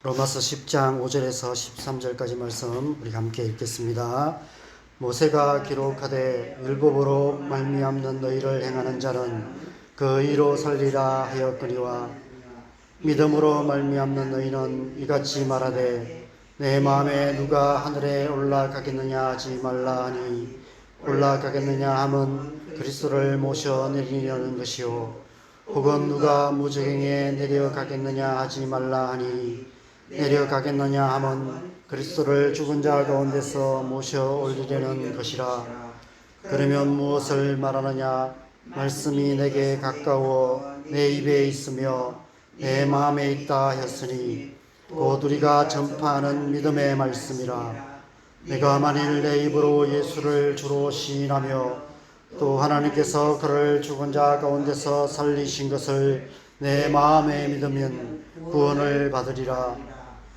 로마서 10장 5절에서 13절까지 말씀 우리 함께 읽겠습니다. 모세가 기록하되 율법으로 말미암는 너희를 행하는 자는 그 의로 살리라 하였거니와 믿음으로 말미암는 너희는 이같이 말하되 내 마음에 누가 하늘에 올라가겠느냐 하지 말라 하니 올라가겠느냐 함은 그리스도를 모셔 내리려는 것이요 혹은 누가 무저갱에 내려가겠느냐 하지 말라 하니 내려가겠느냐 함은 그리스도를 죽은 자 가운데서 모셔 올리려는 것이라. 그러면 무엇을 말하느냐? 말씀이 내게 가까워 내 입에 있으며 내 마음에 있다 하였으니 곧 우리가 전파하는 믿음의 말씀이라. 내가 만일 내 입으로 예수를 주로 시인하며 또 하나님께서 그를 죽은 자 가운데서 살리신 것을 내 마음에 믿으면 구원을 받으리라.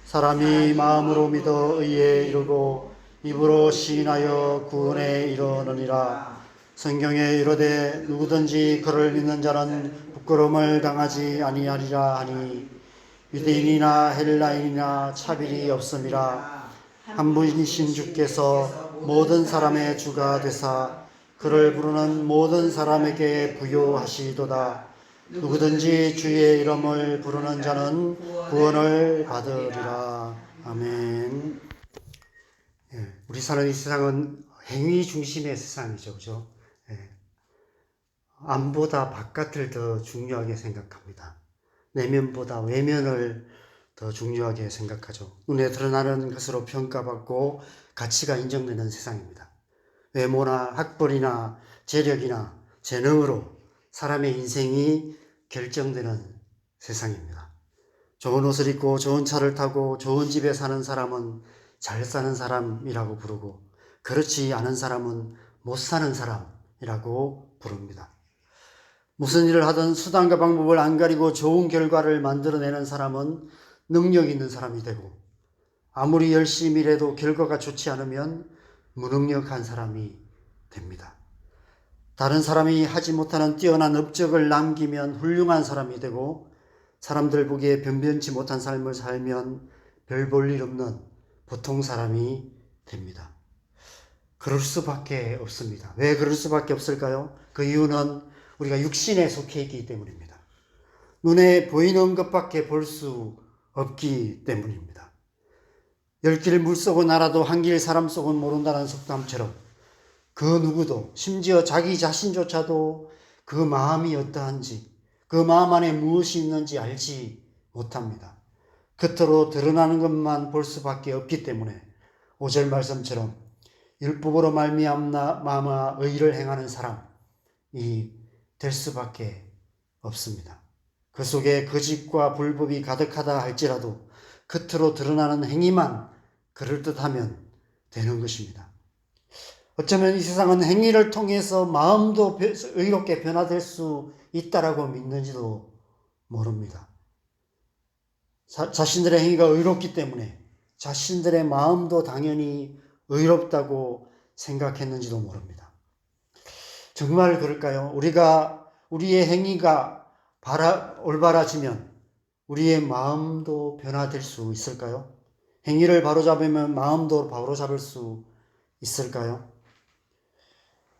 사람이 마음으로 믿어 의에 이르고 입으로 시인하여 구원에 이르느니라. 성경에 이르되 누구든지 그를 믿는 자는 부끄러움을 당하지 아니하리라 하니 유대인이나 헬라인이나 차별이 없음이라. 한 분이신 주께서 모든 사람의 주가 되사 그를 부르는 모든 사람에게 부요하시도다. 누구든지 주의 이름을 부르는 자는 구원을 받으리라. 아멘. 우리 사는 이 세상은 행위 중심의 세상이죠. 그죠? 안보다 바깥을 더 중요하게 생각합니다. 내면보다 외면을 더 중요하게 생각하죠. 눈에 드러나는 것으로 평가받고 가치가 인정되는 세상입니다. 외모나 학벌이나 재력이나 재능으로 사람의 인생이 결정되는 세상입니다. 좋은 옷을 입고 좋은 차를 타고 좋은 집에 사는 사람은 잘 사는 사람이라고 부르고 그렇지 않은 사람은 못 사는 사람이라고 부릅니다. 무슨 일을 하든 수단과 방법을 안 가리고 좋은 결과를 만들어내는 사람은 능력 있는 사람이 되고 아무리 열심히 일해도 결과가 좋지 않으면 무능력한 사람이 됩니다. 다른 사람이 하지 못하는 뛰어난 업적을 남기면 훌륭한 사람이 되고 사람들 보기에 변변치 못한 삶을 살면 별 볼 일 없는 보통 사람이 됩니다. 그럴 수밖에 없습니다. 왜 그럴 수밖에 없을까요? 그 이유는 우리가 육신에 속해 있기 때문입니다. 눈에 보이는 것밖에 볼 수 없기 때문입니다. 열 길 물속은 알아도 한 길 사람 속은 모른다는 속담처럼 그 누구도 심지어 자기 자신조차도 그 마음이 어떠한지 그 마음 안에 무엇이 있는지 알지 못합니다. 겉으로 드러나는 것만 볼 수밖에 없기 때문에 5절 말씀처럼 율법으로 말미암아 의를 행하는 사람이 될 수밖에 없습니다. 그 속에 거짓과 불법이 가득하다 할지라도 겉으로 드러나는 행위만 그럴듯하면 되는 것입니다. 어쩌면 이 세상은 행위를 통해서 마음도 의롭게 변화될 수 있다라고 믿는지도 모릅니다. 자신들의 행위가 의롭기 때문에 자신들의 마음도 당연히 의롭다고 생각했는지도 모릅니다. 정말 그럴까요? 우리의 행위가 올바라지면 우리의 마음도 변화될 수 있을까요? 행위를 바로잡으면 마음도 바로잡을 수 있을까요?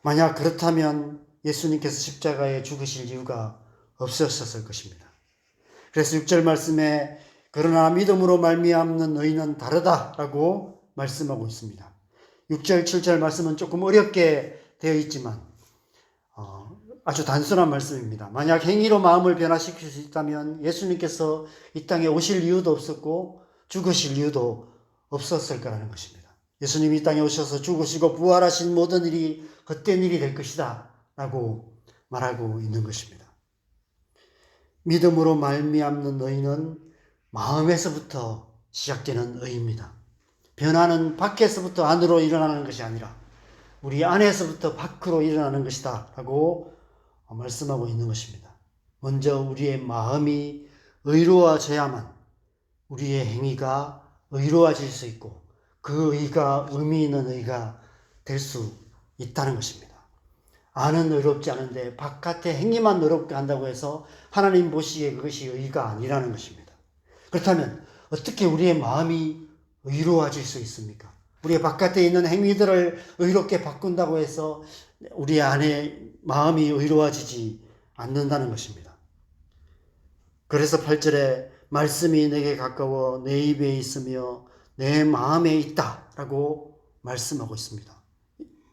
만약 그렇다면 예수님께서 십자가에 죽으실 이유가 없으셨을 것입니다. 그래서 6절 말씀에 그러나 믿음으로 말미암는 너희는 다르다라고 말씀하고 있습니다. 6절, 7절 말씀은 조금 어렵게 되어 있지만 아주 단순한 말씀입니다. 만약 행위로 마음을 변화시킬 수 있다면 예수님께서 이 땅에 오실 이유도 없었고 죽으실 이유도 없었을 거라는 것입니다. 예수님이 이 땅에 오셔서 죽으시고 부활하신 모든 일이 헛된 일이 될 것이다 라고 말하고 있는 것입니다. 믿음으로 말미암는 의는 마음에서부터 시작되는 의입니다. 변화는 밖에서부터 안으로 일어나는 것이 아니라 우리 안에서부터 밖으로 일어나는 것이다 라고 말씀하고 있는 것입니다. 먼저 우리의 마음이 의로워져야만 우리의 행위가 의로워질 수 있고 그 의가 의미 있는 의가 될 수 있다는 것입니다. 안은 의롭지 않은데 바깥의 행위만 의롭게 한다고 해서 하나님 보시기에 그것이 의가 아니라는 것입니다. 그렇다면 어떻게 우리의 마음이 의로워질 수 있습니까? 우리의 바깥에 있는 행위들을 의롭게 바꾼다고 해서 우리 안에 마음이 의로워지지 않는다는 것입니다. 그래서 8절에 말씀이 내게 가까워 내 입에 있으며 내 마음에 있다라고 말씀하고 있습니다.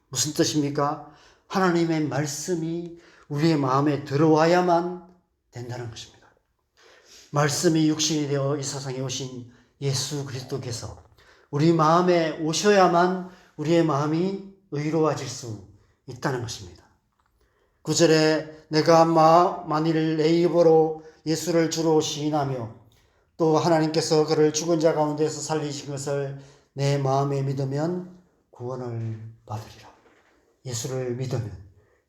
무슨 뜻입니까? 하나님의 말씀이 우리의 마음에 들어와야만 된다는 것입니다. 말씀이 육신이 되어 이 세상에 오신 예수 그리스도께서 우리 마음에 오셔야만 우리의 마음이 의로워질 수 있다는 것입니다. 9절에 내가 만일 내 입으로 예수를 주로 시인하며 또 하나님께서 그를 죽은 자 가운데서 살리신 것을 내 마음에 믿으면 구원을 받으리라. 예수를 믿으면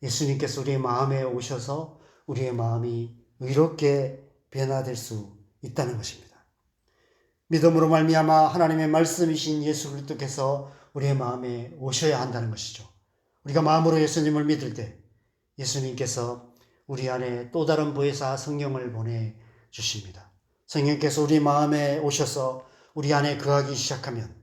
예수님께서 우리의 마음에 오셔서 우리의 마음이 의롭게 변화될 수 있다는 것입니다. 믿음으로 말미암아 하나님의 말씀이신 예수 그리스도께서 우리의 마음에 오셔야 한다는 것이죠. 우리가 마음으로 예수님을 믿을 때 예수님께서 우리 안에 또 다른 보혜사 성령을 보내주십니다. 성령께서 우리 마음에 오셔서 우리 안에 거하기 시작하면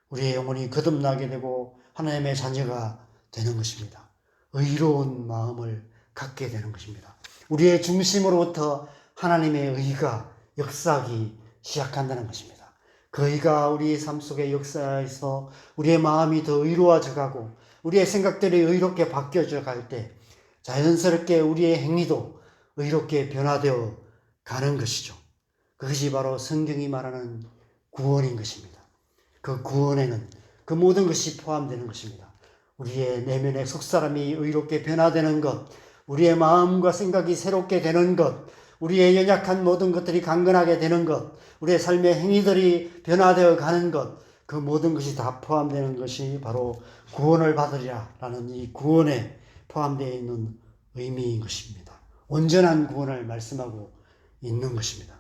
우리의 영혼이 거듭나게 되고 하나님의 자녀가 되는 것입니다. 의로운 마음을 갖게 되는 것입니다. 우리의 중심으로부터 하나님의 의가 역사하기 시작한다는 것입니다. 그 의가 우리의 삶 속에 역사해서 우리의 마음이 더 의로워져 가고 우리의 생각들이 의롭게 바뀌어져 갈 때 자연스럽게 우리의 행위도 의롭게 변화되어 가는 것이죠. 그것이 바로 성경이 말하는 구원인 것입니다. 그 구원에는 그 모든 것이 포함되는 것입니다. 우리의 내면의 속사람이 의롭게 변화되는 것, 우리의 마음과 생각이 새롭게 되는 것, 우리의 연약한 모든 것들이 강건하게 되는 것, 우리의 삶의 행위들이 변화되어 가는 것, 그 모든 것이 다 포함되는 것이 바로 구원을 받으리라 라는 이 구원에 포함되어 있는 의미인 것입니다. 온전한 구원을 말씀하고 있는 것입니다.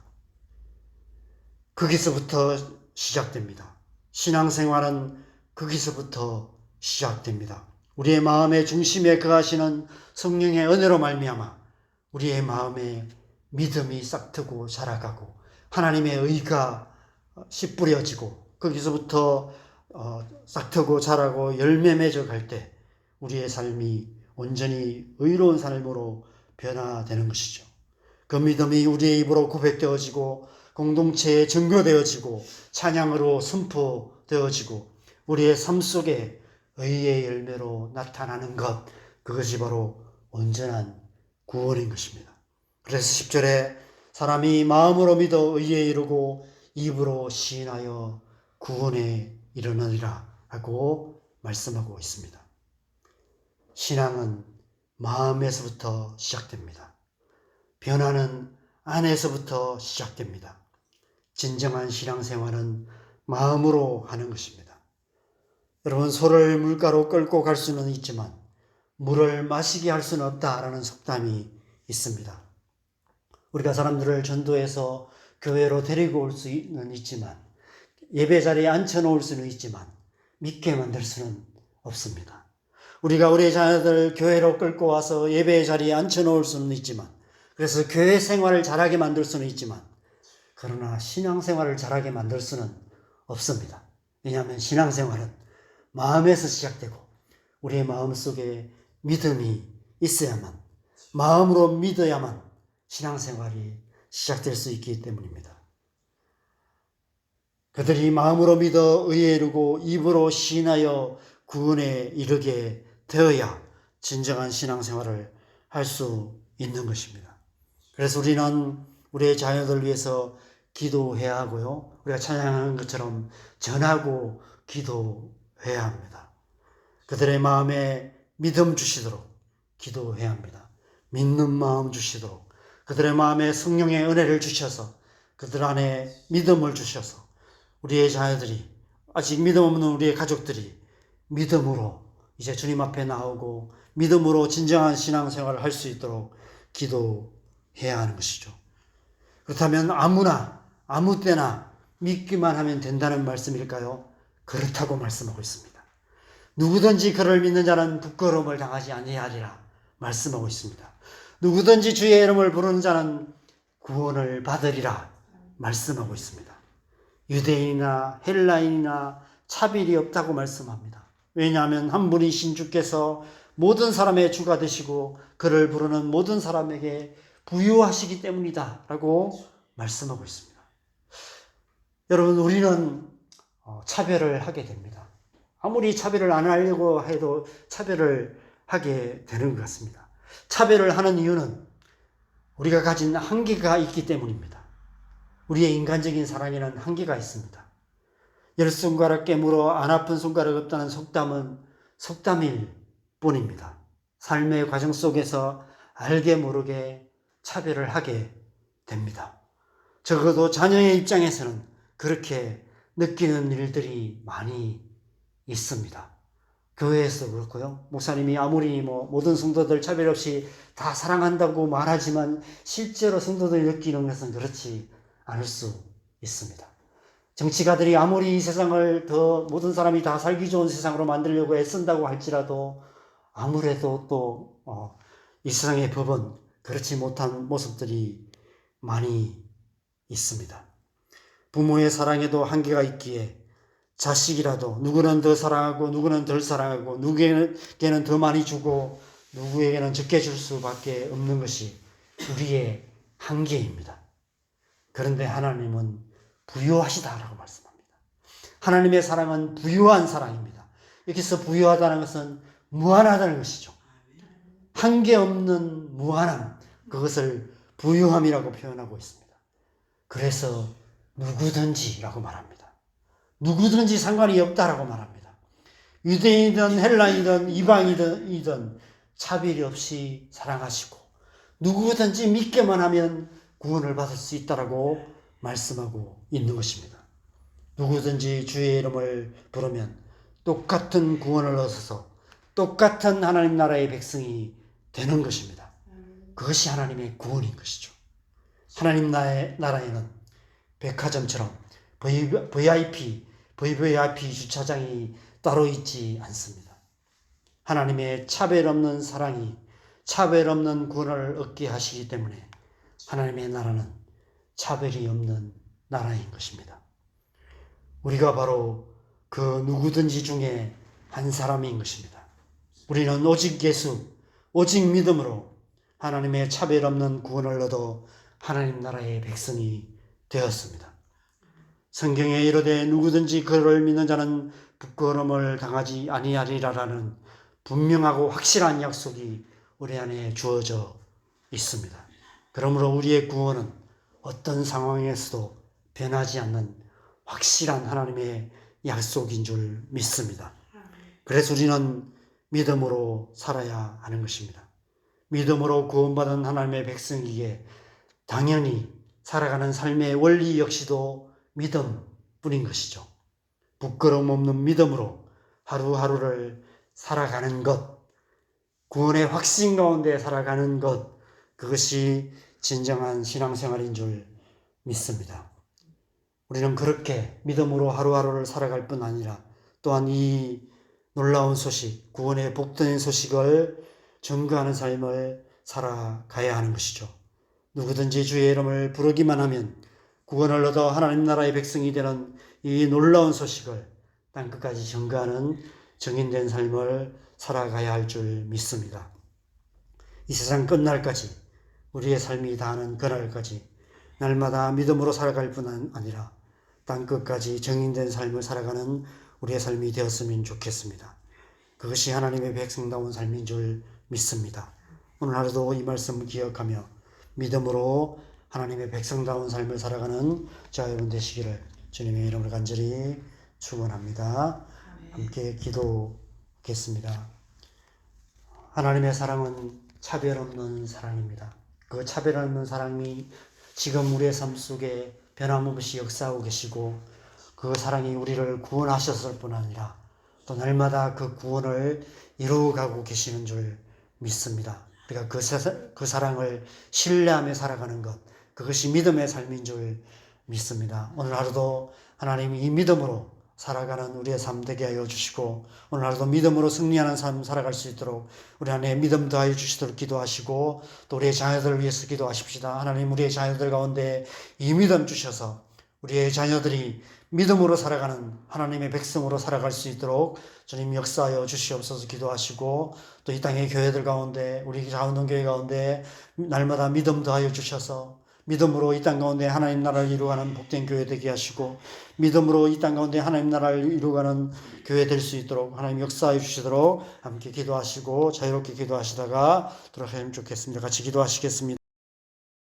거기서부터 시작됩니다. 신앙생활은 거기서부터 시작됩니다. 우리의 마음의 중심에 거하시는 성령의 은혜로 말미암아 우리의 마음에 믿음이 싹트고 자라가고 하나님의 의가 씨 뿌려지고 거기서부터 싹트고 자라고 열매 맺어 갈 때 우리의 삶이 온전히 의로운 삶으로 변화되는 것이죠. 그 믿음이 우리의 입으로 고백되어지고 공동체에 증거되어지고 찬양으로 선포되어지고 우리의 삶 속에 의의 열매로 나타나는 것, 그것이 바로 온전한 구원인 것입니다. 그래서 10절에 사람이 마음으로 믿어 의에 이르고 입으로 시인하여 구원에 이르느니라 하고 말씀하고 있습니다. 신앙은 마음에서부터 시작됩니다. 변화는 안에서부터 시작됩니다. 진정한 신앙생활은 마음으로 하는 것입니다. 여러분, 소를 물가로 끌고 갈 수는 있지만 물을 마시게 할 수는 없다라는 속담이 있습니다. 우리가 사람들을 전도해서 교회로 데리고 올 수는 있지만 예배 자리에 앉혀놓을 수는 있지만 믿게 만들 수는 없습니다. 우리가 우리 자녀들 교회로 끌고 와서 예배 자리에 앉혀놓을 수는 있지만 그래서 교회 생활을 잘하게 만들 수는 있지만 그러나 신앙생활을 잘하게 만들 수는 없습니다. 왜냐하면 신앙생활은 마음에서 시작되고 우리의 마음속에 믿음이 있어야만 마음으로 믿어야만 신앙생활이 시작될 수 있기 때문입니다. 그들이 마음으로 믿어 의에 이르고 입으로 시인하여 구원에 이르게 되어야 진정한 신앙생활을 할 수 있는 것입니다. 그래서 우리는 우리의 자녀들을 위해서 기도해야 하고요. 우리가 찬양하는 것처럼 전하고 기도해야 합니다. 그들의 마음에 믿음 주시도록 기도해야 합니다. 믿는 마음 주시도록 그들의 마음에 성령의 은혜를 주셔서 그들 안에 믿음을 주셔서 우리의 자녀들이 아직 믿음 없는 우리의 가족들이 믿음으로 이제 주님 앞에 나오고 믿음으로 진정한 신앙생활을 할 수 있도록 기도해야 하는 것이죠. 그렇다면 아무나 아무 때나 믿기만 하면 된다는 말씀일까요? 그렇다고 말씀하고 있습니다. 누구든지 그를 믿는 자는 부끄러움을 당하지 아니하리라 말씀하고 있습니다. 누구든지 주의 이름을 부르는 자는 구원을 받으리라 말씀하고 있습니다. 유대인이나 헬라인이나 차별이 없다고 말씀합니다. 왜냐하면 한 분이신 주께서 모든 사람의 주가 되시고 그를 부르는 모든 사람에게 부유하시기 때문이다 라고 말씀하고 있습니다. 여러분, 우리는 차별을 하게 됩니다. 아무리 차별을 안 하려고 해도 차별을 하게 되는 것 같습니다. 차별을 하는 이유는 우리가 가진 한계가 있기 때문입니다. 우리의 인간적인 사랑에는 한계가 있습니다. 10손가락 깨물어 안 아픈 손가락 없다는 속담은 속담일 뿐입니다. 삶의 과정 속에서 알게 모르게 차별을 하게 됩니다. 적어도 자녀의 입장에서는 그렇게 느끼는 일들이 많이 있습니다. 교회에서도 그렇고요. 목사님이 아무리 모든 성도들 차별 없이 다 사랑한다고 말하지만 실제로 성도들이 느끼는 것은 그렇지 않을 수 있습니다. 정치가들이 아무리 이 세상을 더 모든 사람이 다 살기 좋은 세상으로 만들려고 애쓴다고 할지라도 아무래도 또 이 세상의 법은 그렇지 못한 모습들이 많이 있습니다. 부모의 사랑에도 한계가 있기에 자식이라도 누구는 더 사랑하고 누구는 덜 사랑하고 누구에게는 더 많이 주고 누구에게는 적게 줄 수밖에 없는 것이 우리의 한계입니다. 그런데 하나님은 부유하시다라고 말씀합니다. 하나님의 사랑은 부유한 사랑입니다. 여기서 부유하다는 것은 무한하다는 것이죠. 한계 없는 무한함, 그것을 부유함이라고 표현하고 있습니다. 그래서 누구든지라고 말합니다. 누구든지 상관이 없다라고 말합니다. 유대인이든 헬라인이든 이방이든 차별이 없이 사랑하시고 누구든지 믿기만 하면 구원을 받을 수 있다라고 말씀하고 있는 것입니다. 누구든지 주의 이름을 부르면 똑같은 구원을 얻어서 똑같은 하나님 나라의 백성이 되는 것입니다. 그것이 하나님의 구원인 것이죠. 하나님 나라에는 백화점처럼 VVIP 주차장이 따로 있지 않습니다. 하나님의 차별 없는 사랑이 차별 없는 구원을 얻게 하시기 때문에 하나님의 나라는 차별이 없는 나라인 것입니다. 우리가 바로 그 누구든지 중에 한 사람인 것입니다. 우리는 오직 예수, 오직 믿음으로 하나님의 차별 없는 구원을 얻어 하나님 나라의 백성이 되었습니다. 성경에 이르되 누구든지 그를 믿는 자는 부끄러움을 당하지 아니하리라라는 분명하고 확실한 약속이 우리 안에 주어져 있습니다. 그러므로 우리의 구원은 어떤 상황에서도 변하지 않는 확실한 하나님의 약속인 줄 믿습니다. 그래서 우리는 믿음으로 살아야 하는 것입니다. 믿음으로 구원받은 하나님의 백성이기에 당연히 살아가는 삶의 원리 역시도 믿음뿐인 것이죠. 부끄러움 없는 믿음으로 하루하루를 살아가는 것, 구원의 확신 가운데 살아가는 것, 그것이 진정한 신앙생활인 줄 믿습니다. 우리는 그렇게 믿음으로 하루하루를 살아갈 뿐 아니라 또한 이 놀라운 소식, 구원의 복된 소식을 전가하는 삶을 살아가야 하는 것이죠. 누구든지 주의 이름을 부르기만 하면 구원을 얻어 하나님 나라의 백성이 되는 이 놀라운 소식을 땅끝까지 전가하는 정인된 삶을 살아가야 할 줄 믿습니다. 이 세상 끝날까지 우리의 삶이 다하는 그날까지 날마다 믿음으로 살아갈 뿐 아니라 땅끝까지 정인된 삶을 살아가는 우리의 삶이 되었으면 좋겠습니다. 그것이 하나님의 백성다운 삶인 줄 믿습니다. 오늘 하루도 이 말씀을 기억하며 믿음으로 하나님의 백성다운 삶을 살아가는 저와 여러분 되시기를 주님의 이름으로 간절히 축원합니다. 함께 기도하겠습니다. 하나님의 사랑은 차별 없는 사랑입니다. 그 차별 없는 사랑이 지금 우리의 삶 속에 변함없이 역사하고 계시고 그 사랑이 우리를 구원하셨을 뿐 아니라 또 날마다 그 구원을 이루어가고 계시는 줄 믿습니다. 우리가 그 사랑을 신뢰하며 살아가는 것, 그것이 믿음의 삶인 줄 믿습니다. 오늘 하루도 하나님이 이 믿음으로 살아가는 우리의 삶 되게 하여 주시고 오늘 하루도 믿음으로 승리하는 삶 살아갈 수 있도록 우리 안에 믿음 더하여 주시도록 기도하시고 또 우리의 자녀들을 위해서 기도하십시다. 하나님, 우리의 자녀들 가운데 이 믿음 주셔서 우리의 자녀들이 믿음으로 살아가는 하나님의 백성으로 살아갈 수 있도록 주님 역사하여 주시옵소서 기도하시고, 또 이 땅의 교회들 가운데, 우리 자원동교회 가운데 날마다 믿음 더하여 주셔서 믿음으로 이 땅 가운데 하나님 나라를 이루어가는 복된 교회 되게 하시고, 믿음으로 이 땅 가운데 하나님 나라를 이루어가는 교회 될 수 있도록 하나님 역사하여 주시도록 함께 기도하시고 자유롭게 기도하시다가 들어가면 좋겠습니다. 같이 기도하시겠습니다.